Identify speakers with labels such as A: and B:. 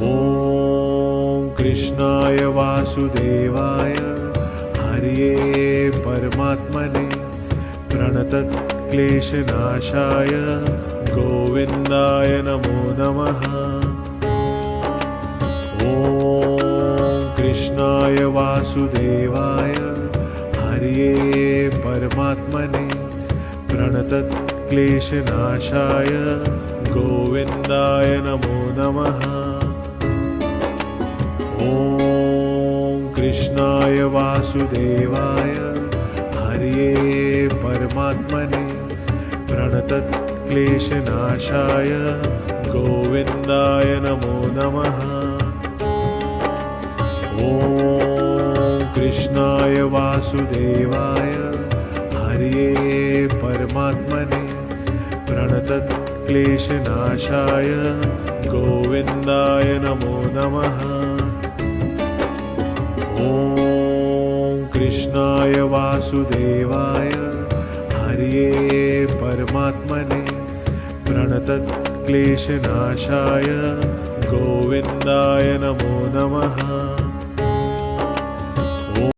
A: ॐ कृष्णाय वासुदेवाय हरये परमात्मने प्रणतक्लेशनाशाय गोविन्दाय नमो नमः। ॐ कृष्णाय वासुदेवाय हरये परमात्मने प्रणतक्लेशनाशाय गोविन्दाय नमो नमः। ॐ कृष्णाय वासुदेवाय हरये परमात्मने प्रणतक्लेशनाशाय गोविन्दाय नमो नमः। ॐ कृष्णाय वासुदेवाय हरये परमात्मने प्रणतक्लेशनाशाय गोविन्दाय नमो नमः। ॐ कृष्णाय वासुदेवाय हरये परमात्मने प्रणतक्लेशनाशाय गोविन्दाय नमो नमः।